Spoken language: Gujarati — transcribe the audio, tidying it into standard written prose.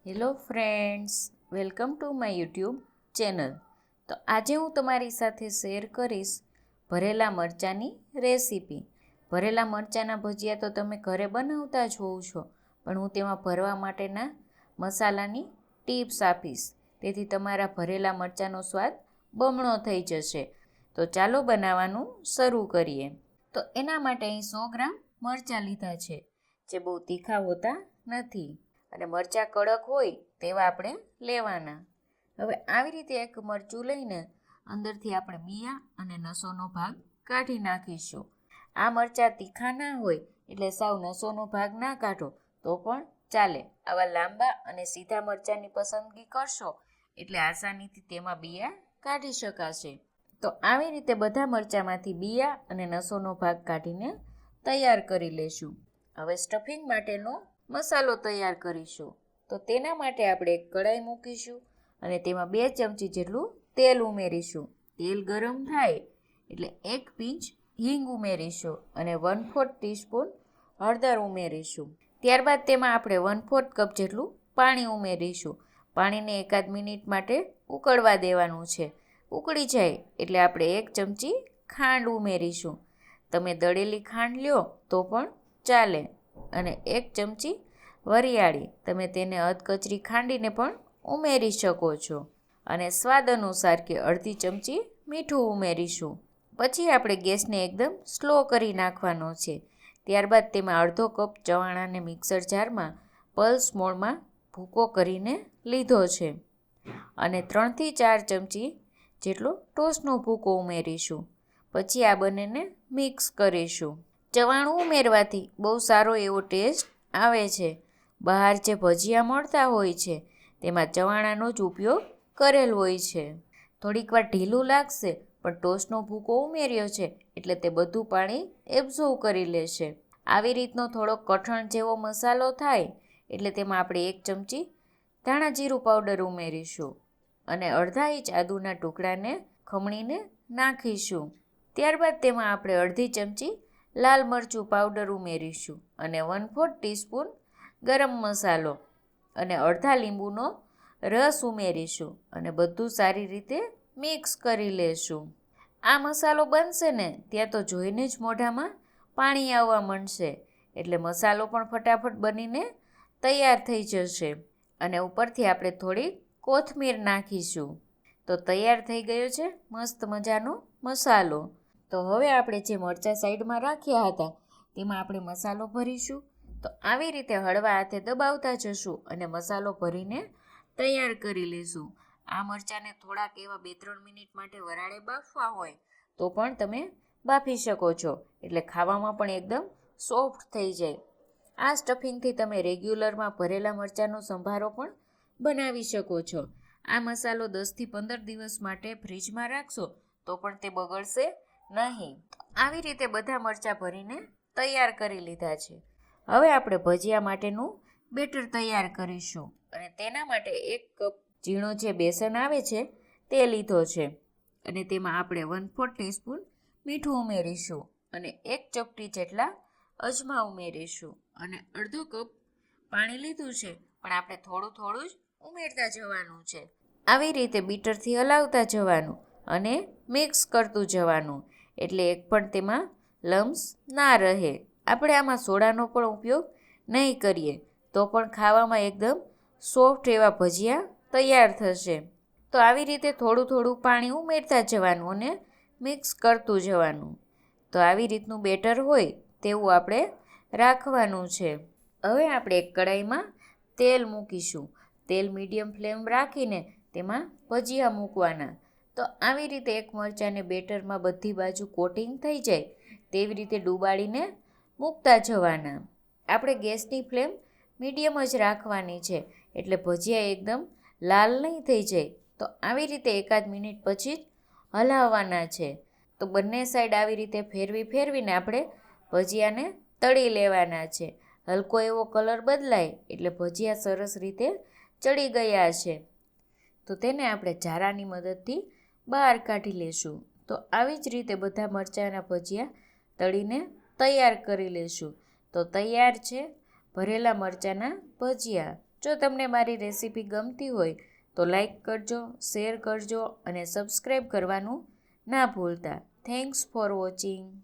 Hello friends, welcome to my YouTube channel. તો આજે હું તમારી સાથે શેર કરીશ ભરેલા મરચાંની રેસીપી. ભરેલા મરચાંના ભજીયા તો તમે ઘરે બનાવતા જ હોવ છો, પણ હું તેમાં ભરવા માટેના મસાલાની ટિપ્સ આપીશ. તેથી તમારા ભરેલા મરચાંનો સ્વાદ બમણો થઈ જશે. તો ચાલો બનાવવાનું શરૂ કરીએ. તો એના માટે અહીં 100 ગ્રામ મરચાં લીધા છે, જે બહુ તીખા હોતા નથી અને મરચાં કડક હોય તેવા આપણે લેવાના. હવે આવી રીતે એક મરચું લઈને અંદરથી આપણે બિયા અને નસોનો ભાગ કાઢી નાખીશું. આ મરચાં તીખા ના હોય એટલે સાવ નસોનો ભાગ ના કાઢો તો પણ ચાલે. આવા લાંબા અને સીધા મરચાંની પસંદગી કરશો એટલે આસાનીથી તેમાં બિયા કાઢી શકાશે. તો આવી રીતે બધા મરચાંમાંથી બિયા અને નસોનો ભાગ કાઢીને તૈયાર કરી લેશું. હવે સ્ટફિંગ માટેનો મસાલો તૈયાર કરીશું. તો તેના માટે આપણે એક કઢાઈ મૂકીશું અને તેમાં 2 ચમચી જેટલું તેલ ઉમેરીશું. તેલ ગરમ થાય એટલે 1 પિંચ હિંગ ઉમેરીશું અને 1/4 ટીસ્પૂન હળદર ઉમેરીશું. ત્યારબાદ તેમાં આપણે 1/4 કપ જેટલું પાણી ઉમેરીશું. પાણીને એકાદ મિનિટ માટે ઉકળવા દેવાનું છે. ઉકળી જાય એટલે આપણે 1 ચમચી ખાંડ ઉમેરીશું. તમે દળેલી ખાંડ લ્યો તો પણ ચાલે અને 1 ચમચી વરિયાળી, તમે તેને અધકચરી ખાંડીને પણ ઉમેરી શકો છો. અને સ્વાદ અનુસાર કે અડધી ચમચી મીઠું ઉમેરીશું. પછી આપણે ગેસને એકદમ સ્લો કરી નાખવાનો છે. ત્યારબાદ તેમાં અડધો કપ ચવાણાને મિક્સર જારમાં પલ્સ મોડમાં ભૂકો કરીને લીધો છે અને 3થી 4 ચમચી જેટલો ટોસનો ભૂકો ઉમેરીશું. પછી આ બંનેને મિક્સ કરીશું. ચવાણું ઉમેરવાથી બહુ સારો એવો ટેસ્ટ આવે છે. બહાર જે ભજીયા મળતા હોય છે તેમાં ચવાણાનો જ ઉપયોગ કરેલ હોય છે. થોડીક વાર ઢીલું લાગશે, પણ ટોસનો ભૂકો ઉમેર્યો છે એટલે તે બધું પાણી એબ્ઝોર્વ કરી લેશે. આવી રીતનો થોડો કઠણ જેવો મસાલો થાય એટલે તેમાં આપણે 1 ચમચી ધાણા જીરું પાવડર ઉમેરીશું અને અડધા ઇંચ આદુના ટુકડાને ખમણીને નાખીશું. ત્યારબાદ તેમાં આપણે અડધી ચમચી લાલ મરચું પાવડર ઉમેરીશું અને 1/4 ટીસ્પૂન ગરમ મસાલો અને અડધા લીંબુનો રસ ઉમેરીશું અને બધું સારી રીતે મિક્સ કરી લેશું. આ મસાલો બનશે ને ત્યાં તો જોઈને જ મોઢામાં પાણી આવવા માંડશે, એટલે મસાલો પણ ફટાફટ બનીને તૈયાર થઈ જશે અને ઉપરથી આપણે થોડી કોથમીર નાખીશું. તો તૈયાર થઈ ગયો છે મસ્ત મજાનો મસાલો. તો હવે આપણે જે મરચાં સાઈડમાં રાખ્યા હતા તેમાં આપણે મસાલો ભરીશું. તો આવી રીતે હળવા હાથે દબાવતા જશું અને મસાલો ભરીને તૈયાર કરી લઈશું. આ મરચાંને થોડાક એવા 2-3 મિનિટ માટે વરાળે બાફવા હોય તો પણ તમે બાફી શકો છો, એટલે ખાવામાં પણ એકદમ સોફ્ટ થઈ જાય. આ સ્ટફિંગથી તમે રેગ્યુલરમાં ભરેલા મરચાંનો સંભારો પણ બનાવી શકો છો. આ મસાલો 10થી 15 દિવસ માટે ફ્રીજમાં રાખશો તો પણ તે બગડશે નહીં. આવી રીતે બધા મરચાં ભરીને તૈયાર કરી લીધા છે. હવે આપણે ભજીયા માટેનું બેટર તૈયાર કરીશું અને તેના માટે 1 કપ ઝીણો જે બેસન આવે છે તે લીધો છે અને તેમાં આપણે 1/4 ટીસ્પૂન મીઠું ઉમેરીશું અને 1 ચપટી જેટલા અજમા ઉમેરીશું અને અડધો કપ પાણી લીધું છે, પણ આપણે થોડું થોડું જ ઉમેરતા જવાનું છે. આવી રીતે બીટરથી હલાવતા જવાનું અને મિક્સ કરતું જવાનું, એટલે એક પણ તેમાં લમ્સ ના રહે. આપણે આમાં સોડાનો પણ ઉપયોગ નહીં કરીએ તો પણ ખાવામાં એકદમ સોફ્ટ એવા ભજીયા તૈયાર થશે. તો આવી રીતે થોડું થોડું પાણી ઉમેરતા જવાનું અને મિક્સ કરતું જવાનું. તો આવી રીતનું બેટર હોય તેવું આપણે રાખવાનું છે. હવે આપણે એક કઢાઈમાં તેલ મૂકીશું. તેલ મીડિયમ ફ્લેમ રાખીને તેમાં ભજીયા મૂકવાના. તો આવી રીતે એક મરચાંને બેટરમાં બધી બાજુ કોટિંગ થઈ જાય તેવી રીતે ડૂબાડીને મૂકતા જવાના. આપણે ગેસની ફ્લેમ મીડિયમ જ રાખવાની છે, એટલે ભજીયા એકદમ લાલ નહીં થઈ જાય. તો આવી રીતે એકાદ મિનિટ પછી જ હલાવવાના છે. તો બંને સાઈડ આવી રીતે ફેરવીને આપણે ભજીયાને તળી લેવાના છે. હલકો એવો કલર બદલાય એટલે ભજીયા સરસ રીતે ચડી ગયા છે. તો તેને આપણે ઝારાની મદદથી બહાર કાઢી લેશું. તો આવી જ રીતે બધા મરચાંના ભજીયા તળીને તૈયાર કરી લેશું. તો તૈયાર છે ભરેલા મરચાંના ભજીયા. જો તમને મારી રેસીપી ગમતી હોય તો લાઈક કરજો, શેર કરજો અને સબસ્ક્રાઈબ કરવાનું ના ભૂલતા. Thanks for watching.